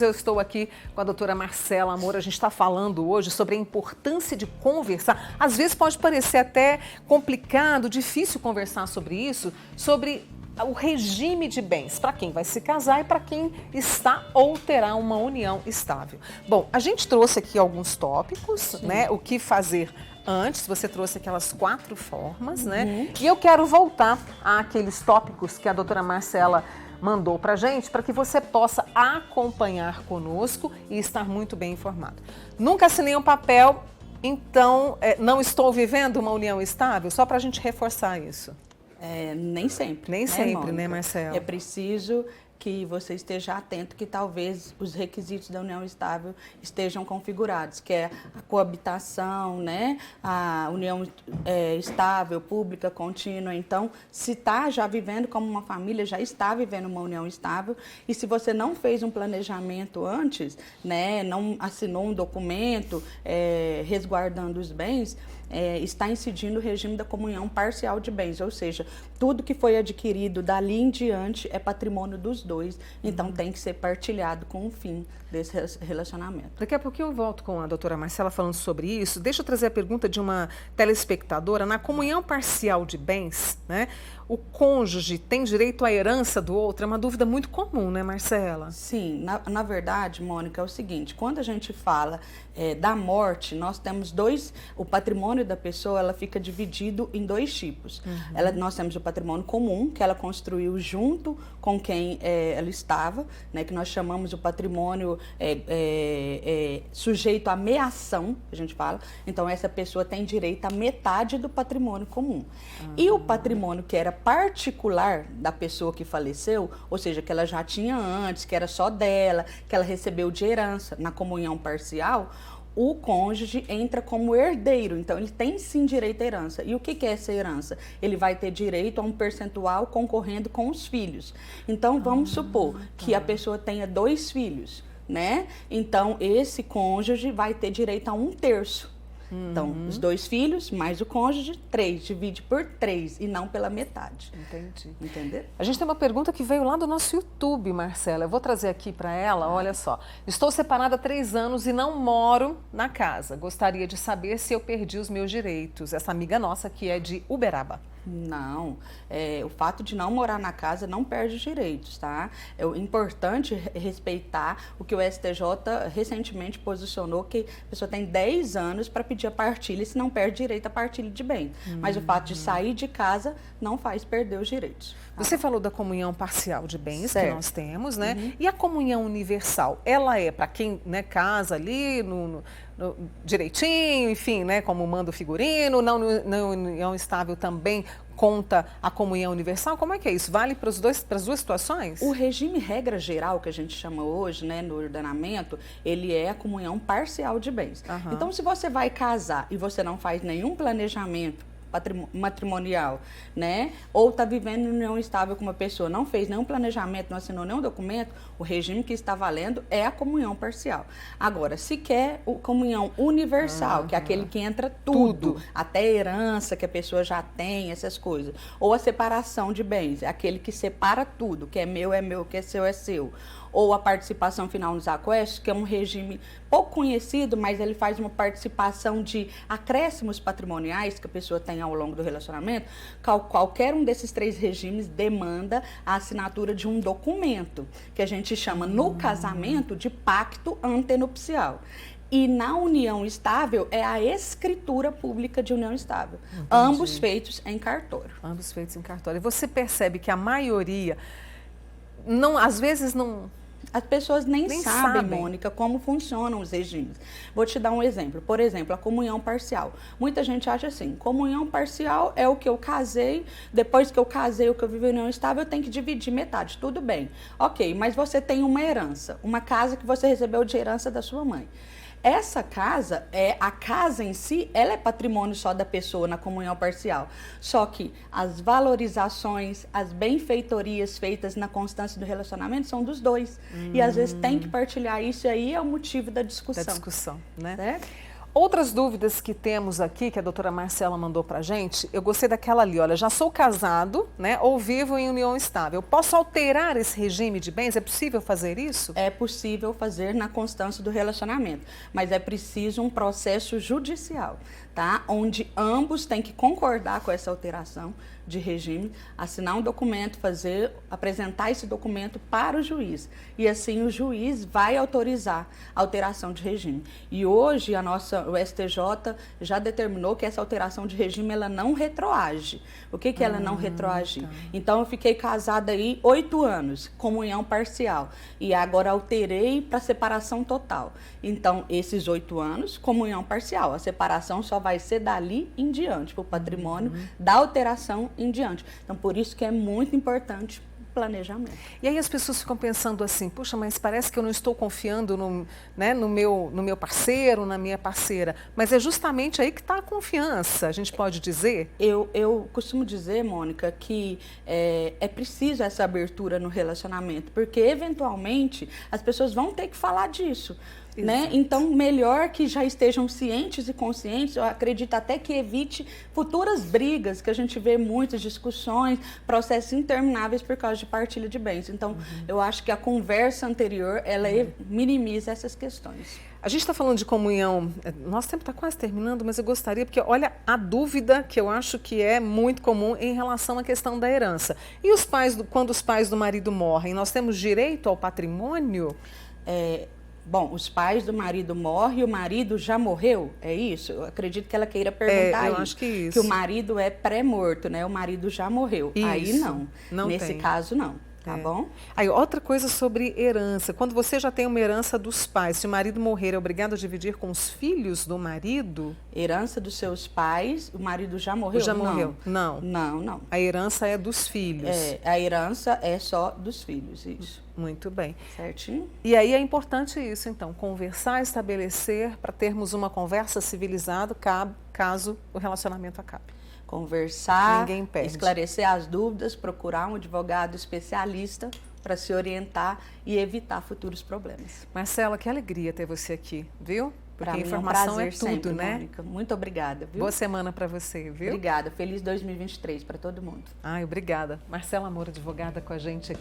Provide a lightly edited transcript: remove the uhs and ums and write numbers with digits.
Eu estou aqui com a doutora Marcela Amor. A gente está falando hoje sobre a importância de conversar. Às vezes pode parecer até complicado, difícil conversar sobre isso, sobre o regime de bens, para quem vai se casar e para quem está ou terá uma união estável. Bom, a gente trouxe aqui alguns tópicos, né? O que fazer antes, você trouxe aquelas 4 formas, né? E eu quero voltar àqueles tópicos que a doutora Marcela mandou pra gente, para que você possa acompanhar conosco e estar muito bem informado. Nunca assinei um papel, então não estou vivendo uma união estável? Só para a gente reforçar isso. Nem sempre. Nem sempre, Mônica? né, Marcela? É preciso que você esteja atento que talvez os requisitos da união estável estejam configurados, que é a coabitação, né, a união estável, pública, contínua. Então, se está já vivendo como uma família, já está vivendo uma união estável, e se você não fez um planejamento antes, né, não assinou um documento resguardando os bens, está incidindo o regime da comunhão parcial de bens, ou seja, tudo que foi adquirido dali em diante é patrimônio dos dois, então tem que ser partilhado com o fim desse relacionamento. Daqui a pouquinho eu volto com a doutora Marcela falando sobre isso. Deixa eu trazer a pergunta de uma telespectadora. Na comunhão parcial de bens, né, o cônjuge tem direito à herança do outro? É uma dúvida muito comum, né, Marcela? Sim, na verdade, Mônica, é o seguinte, quando a gente fala da morte, nós temos o patrimônio da pessoa, ela fica dividido em 2 tipos. Nós temos o patrimônio comum, que ela construiu junto com quem ela estava, né, que nós chamamos o patrimônio sujeito à meação, a gente fala. Então, essa pessoa tem direito à metade do patrimônio comum. E o patrimônio que era particular da pessoa que faleceu, ou seja, que ela já tinha antes, que era só dela, que ela recebeu de herança na comunhão parcial, o cônjuge entra como herdeiro, então ele tem sim direito à herança. E o que é essa herança? Ele vai ter direito a um percentual concorrendo com os filhos. Então, vamos supor que a pessoa tenha 2 filhos, né? Então, esse cônjuge vai ter direito a 1/3. Então, os 2 filhos, mais o cônjuge, 3. Divide por 3 e não pela metade. Entendi. Entendeu? A gente tem uma pergunta que veio lá do nosso YouTube, Marcela. Eu vou trazer aqui para ela, olha só. Estou separada há 3 anos e não moro na casa. Gostaria de saber se eu perdi os meus direitos. Essa amiga nossa que é de Uberaba. Não, o fato de não morar na casa não perde direitos, tá? É importante respeitar o que o STJ recentemente posicionou, que a pessoa tem 10 anos para pedir a partilha, se não perde direito à partilha de bem. Mas o fato de sair de casa não faz perder os direitos. Você falou da comunhão parcial de bens Certo. que nós temos, né? E a comunhão universal, ela é para quem, né, casa ali no direitinho, enfim, né, como manda o figurino, na união estável também conta a comunhão universal? Como é que é isso? Vale para as duas situações? O regime regra geral, que a gente chama hoje, né, no ordenamento, ele é a comunhão parcial de bens. Então, se você vai casar e você não faz nenhum planejamento matrimonial, né? Ou está vivendo em união estável com uma pessoa, não fez nenhum planejamento, não assinou nenhum documento, o regime que está valendo é a comunhão parcial. Agora, se quer a comunhão universal, que é aquele que entra tudo, até herança que a pessoa já tem, essas coisas, ou a separação de bens, é aquele que separa tudo, que é meu, que é seu. Ou a participação final nos aquestos, que é um regime pouco conhecido, mas ele faz uma participação de acréscimos patrimoniais que a pessoa tem ao longo do relacionamento. Qualquer um desses 3 regimes demanda a assinatura de um documento, que a gente chama no casamento de pacto antenupcial. E na união estável é a escritura pública de união estável. Entendi. Ambos feitos em cartório. Ambos feitos em cartório. E você percebe que a maioria, às vezes não... As pessoas nem sabem, Mônica, como funcionam os regimes. Vou te dar um exemplo. Por exemplo, a comunhão parcial. Muita gente acha assim, comunhão parcial é o que eu casei, depois que eu casei, o que eu vivo em união estável, eu tenho que dividir metade. Tudo bem. Ok, mas você tem uma herança, uma casa que você recebeu de herança da sua mãe. Essa casa, a casa em si, ela é patrimônio só da pessoa na comunhão parcial. Só que as valorizações, as benfeitorias feitas na constância do relacionamento são dos dois. E às vezes tem que partilhar isso, e aí é o motivo da discussão. Da discussão, né? Certo? Outras dúvidas que temos aqui, que a doutora Marcela mandou pra gente, eu gostei daquela ali, olha, já sou casado, né, ou vivo em união estável. Posso alterar esse regime de bens? É possível fazer isso? É possível fazer na constância do relacionamento, mas é preciso um processo judicial, tá? Onde ambos têm que concordar com essa alteração de regime, assinar um documento, apresentar esse documento para o juiz. E assim o juiz vai autorizar a alteração de regime. E hoje o STJ já determinou que essa alteração de regime ela não retroage. O que ela não retroage? Tá. Então eu fiquei casada aí 8 anos, comunhão parcial. E agora alterei para separação total. Então, esses 8 anos, comunhão parcial. A separação só vai ser dali em diante, para o patrimônio da alteração em diante. Então, por isso que é muito importante o planejamento. E aí as pessoas ficam pensando assim, puxa, mas parece que eu não estou confiando no meu parceiro, na minha parceira. Mas é justamente aí que está a confiança, a gente pode dizer? Eu costumo dizer, Mônica, que é preciso essa abertura no relacionamento, porque eventualmente as pessoas vão ter que falar disso. Né? Então, melhor que já estejam cientes e conscientes, eu acredito até que evite futuras brigas, que a gente vê muitas discussões, processos intermináveis por causa de partilha de bens. Então, eu acho que a conversa anterior, ela minimiza essas questões. A gente está falando de comunhão, nosso tempo está quase terminando, mas eu gostaria, porque olha a dúvida que eu acho que é muito comum em relação à questão da herança. E os pais, quando os pais do marido morrem, nós temos direito ao patrimônio? Bom, os pais do marido morrem e o marido já morreu, é isso? Eu acredito que ela queira perguntar eu isso. Acho que isso. Que o marido é pré-morto, né? O marido já morreu. Isso. Aí não. Nesse caso, não. Tá bom? Aí, outra coisa sobre herança. Quando você já tem uma herança dos pais, se o marido morrer, é obrigado a dividir com os filhos do marido? Herança dos seus pais, o marido já morreu? Já morreu? Não. Não. A herança é dos filhos? A herança é só dos filhos, isso. Muito bem. Certinho. E aí é importante isso, então, conversar, estabelecer, para termos uma conversa civilizada, caso o relacionamento acabe. Conversar, esclarecer as dúvidas, procurar um advogado especialista para se orientar e evitar futuros problemas. Marcela, que alegria ter você aqui, viu? Porque a informação é tudo, sempre, né? Mônica. Muito obrigada, viu? Boa semana para você, viu? Obrigada. Feliz 2023 para todo mundo. Obrigada. Marcela Moura, advogada com a gente aqui.